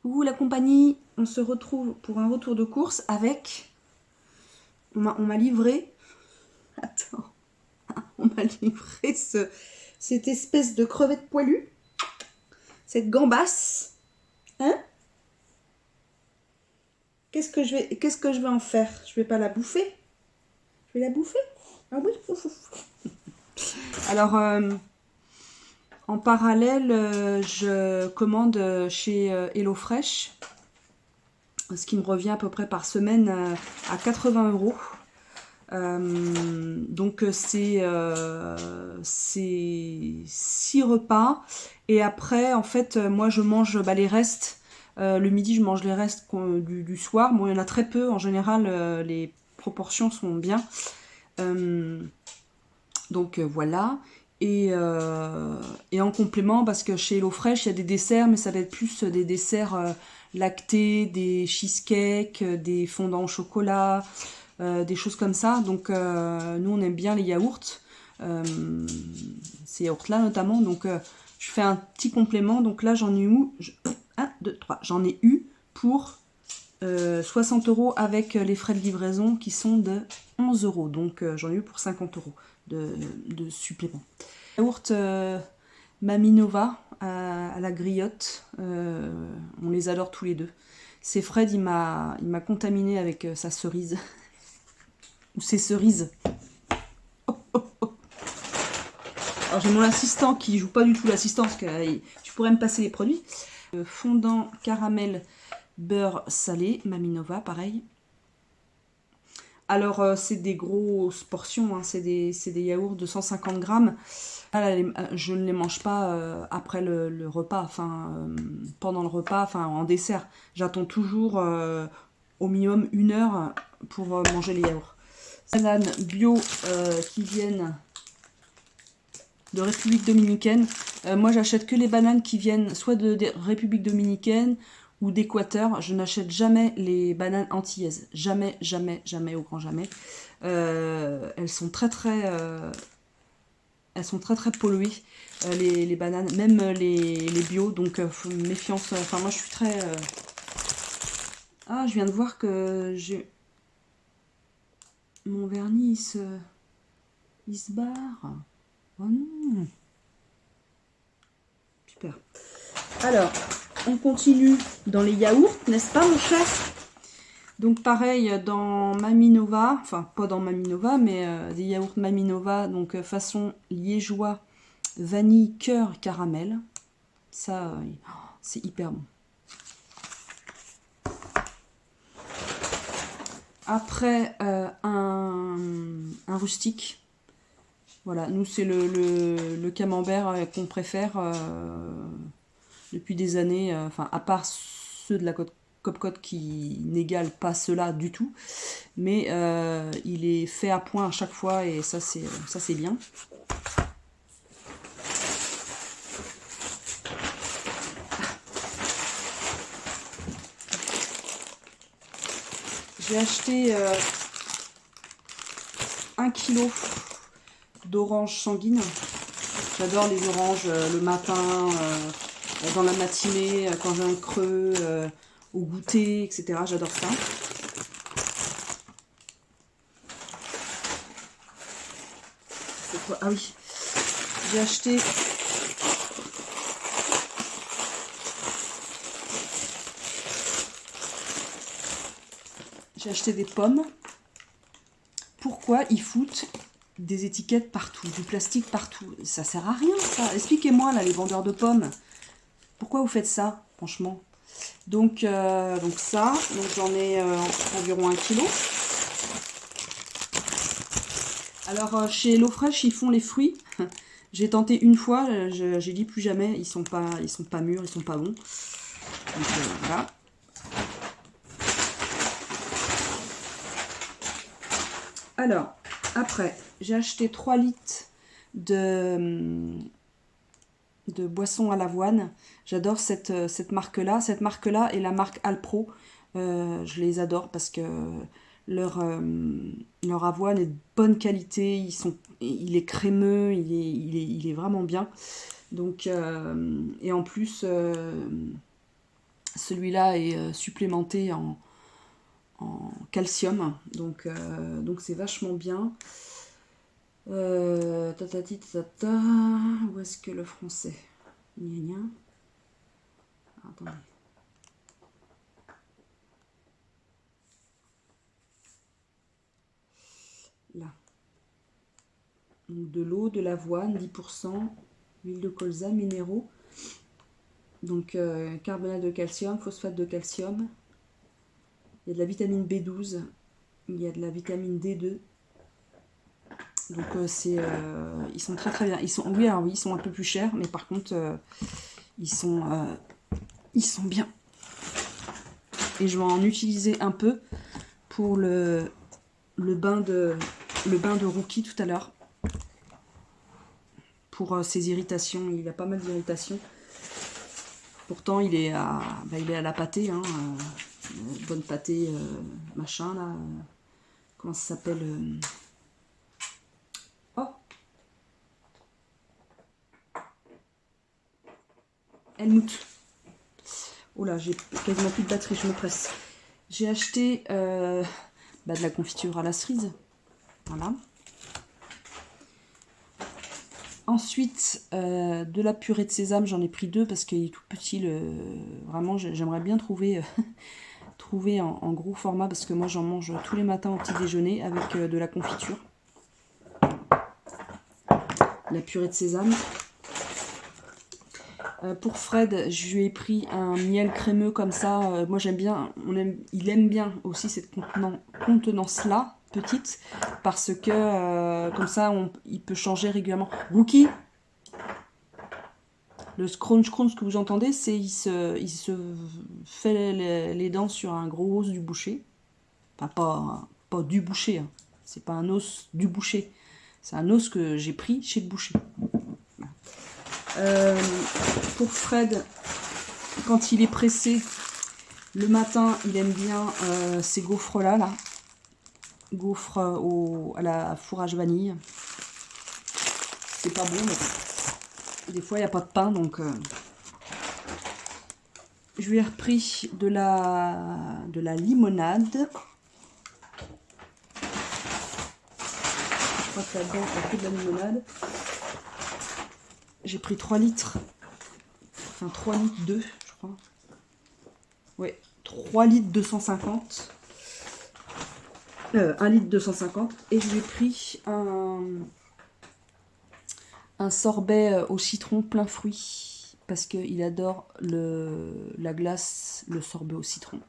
Coucou la compagnie, on se retrouve pour un retour de course avec... On m'a livré... Attends. On m'a livré cette espèce de crevette poilue. Cette gambasse. Hein? Qu'est-ce que je vais en faire? Je vais pas la bouffer? Je vais la bouffer? Ah oui. Alors, en parallèle, je commande chez HelloFresh, ce qui me revient à peu près par semaine à 80 €. Donc c'est 6 repas et après en fait moi je mange les restes. Le midi je mange les restes du soir. Bon, il y en a très peu en général, les proportions sont bien. Donc voilà. Et en complément, parce que chez HelloFresh il y a des desserts, mais ça va être plus des desserts lactés, des cheesecakes, des fondants au chocolat, des choses comme ça. Donc nous on aime bien les yaourts, ces yaourts là notamment. Donc je fais un petit complément. Donc là j'en ai eu 1, 2, 3, j'en ai eu pour 60 € avec les frais de livraison qui sont de 11 €. Donc j'en ai eu pour 50 € de supplément. Yaourt Mamie Nova à la griotte, on les adore tous les deux. C'est Fred, il m'a contaminé avec sa cerise. Ou ses cerises. Oh, oh, oh. Alors j'ai mon assistant qui joue pas du tout l'assistant parce que tu pourrais me passer les produits. Fondant caramel beurre salé, Mamie Nova, pareil. Alors c'est des grosses portions, hein, c'est des yaourts de 150 grammes. Là, je ne les mange pas après le repas, enfin pendant le repas, enfin en dessert. J'attends toujours au minimum 1 heure pour manger les yaourts. Bananes bio qui viennent de République Dominicaine. Moi j'achète que les bananes qui viennent soit de République Dominicaine ou d'Équateur. Je n'achète jamais les bananes antillaises. Jamais, jamais, jamais, au grand jamais. Elles sont très polluées, les bananes, même les bio, donc méfiance. Enfin moi je suis très... Ah, je viens de voir que j'ai... Mon vernis il se barre. Oh non. Super. Alors, on continue dans les yaourts, n'est-ce pas mon cher? Donc pareil dans Mamie Nova, enfin pas dans Mamie Nova, mais des yaourts Mamie Nova, donc façon liégeois, vanille, cœur, caramel. Ça, c'est hyper bon. Après, un rustique. Voilà, nous c'est le camembert qu'on préfère depuis des années, enfin à part ceux de la Copcote qui n'égalent pas cela du tout, mais il est fait à point à chaque fois et ça c'est bien. J'ai acheté 1 kg d'oranges sanguines. J'adore les oranges le matin, dans la matinée, quand j'ai un creux, au goûter, etc. J'adore ça. C'est quoi? Ah oui, j'ai acheté des pommes. Pourquoi ils foutent des étiquettes partout, du plastique partout? Ça sert à rien ça. Expliquez-moi là les vendeurs de pommes. Pourquoi vous faites ça, franchement? Donc ça, donc j'en ai environ 1 kg. Alors chez HelloFresh ils font les fruits. J'ai tenté une fois, j'ai dit plus jamais. Ils sont pas mûrs, ils sont pas bons. Donc voilà. Alors après, j'ai acheté 3 litres de boisson à l'avoine. J'adore cette marque-là. Cette marque-là et la marque Alpro. Je les adore parce que leur avoine est de bonne qualité. Il est crémeux, il est vraiment bien. Donc, et en plus, celui-là est supplémenté en calcium, donc c'est vachement bien. Tatati tata, où est-ce que le français? Gna gna. Attendez. Là. Donc de l'eau, de l'avoine, 10%, huile de colza, minéraux. Donc carbonate de calcium, phosphate de calcium. Il y a de la vitamine B12, il y a de la vitamine D2. Donc ils sont très très bien. Ils sont, oui, alors oui, ils sont un peu plus chers, mais par contre ils sont bien. Et je vais en utiliser un peu pour le bain de Rookie tout à l'heure. Pour ses irritations, il a pas mal d'irritations. Pourtant il est à la pâtée, hein, bonne pâtée machin là. Comment ça s'appelle Oh, Helmut. Oh là, j'ai quasiment plus de batterie, je me presse. J'ai acheté de la confiture à la cerise. Voilà. Ensuite, de la purée de sésame, j'en ai pris 2 parce qu'il est tout petit. Vraiment, j'aimerais bien trouver en gros format parce que moi j'en mange tous les matins au petit déjeuner avec de la confiture. La purée de sésame. Pour Fred, je lui ai pris un miel crémeux comme ça. Moi j'aime bien, il aime bien aussi cette contenance-là, petite, parce que comme ça il peut changer régulièrement. Rookie, le scrunch crunch que vous entendez, c'est il se fait les dents sur un gros os du boucher. Enfin pas du boucher, hein. C'est pas un os du boucher. C'est un os que j'ai pris chez le boucher. Pour Fred, quand il est pressé, le matin, il aime bien ces gaufres-là, là. Gaufres à la fourrage vanille. C'est pas bon, mais des fois, il n'y a pas de pain, donc... Je lui ai repris de la limonade. Je crois que là-dedans, il y a que de la limonade. J'ai pris 3 litres. Enfin, 3 litres 2, je crois. Ouais, 3 litres 250. 1 litre 250. Et je lui ai pris un sorbet au citron plein fruits. Parce qu'il adore la glace, le sorbet au citron.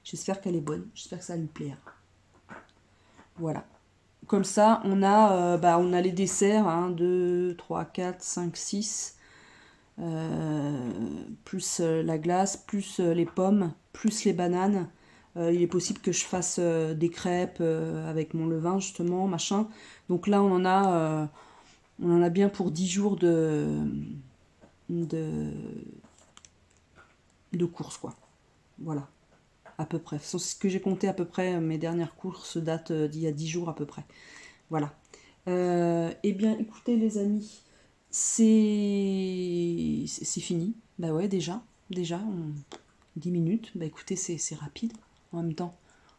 J'espère qu'elle est bonne. J'espère que ça va lui plaire. Voilà. Comme ça, on a les desserts. 1, 2, 3, 4, 5, 6. Plus la glace, plus les pommes, plus les bananes. Il est possible que je fasse des crêpes avec mon levain, justement, machin. Donc là, on en a bien pour 10 jours de courses, quoi. Voilà, à peu près. C'est ce que j'ai compté à peu près. Mes dernières courses datent d'il y a 10 jours à peu près. Voilà. Eh bien, écoutez, les amis, c'est fini. Bah ouais, déjà 10 minutes. Bah écoutez, c'est rapide en même temps.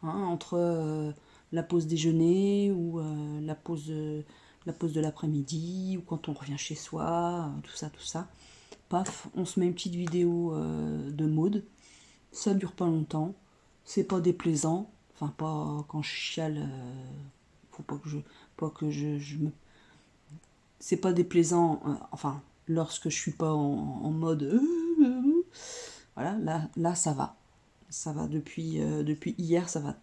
Hein, entre la pause déjeuner ou la pause de l'après-midi ou quand on revient chez soi, tout ça. Paf, on se met une petite vidéo de mode. Ça dure pas longtemps. C'est pas déplaisant. Enfin, pas quand je chiale. Faut pas que je me... C'est pas déplaisant, enfin, lorsque je suis pas en mode... voilà, là, ça va. Ça va, depuis hier, ça va.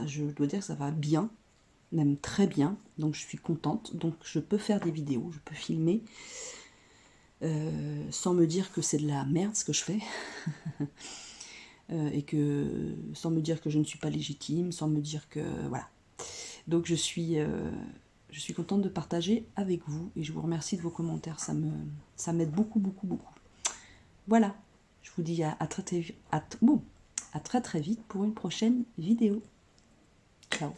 Je dois dire que ça va bien, même très bien. Donc, je suis contente. Donc, je peux faire des vidéos, je peux filmer, sans me dire que c'est de la merde ce que je fais. Et que, sans me dire que je ne suis pas légitime, sans me dire que... Voilà. Donc, je suis contente de partager avec vous et je vous remercie de vos commentaires, ça m'aide beaucoup. Voilà, je vous dis à très très vite pour une prochaine vidéo. Ciao.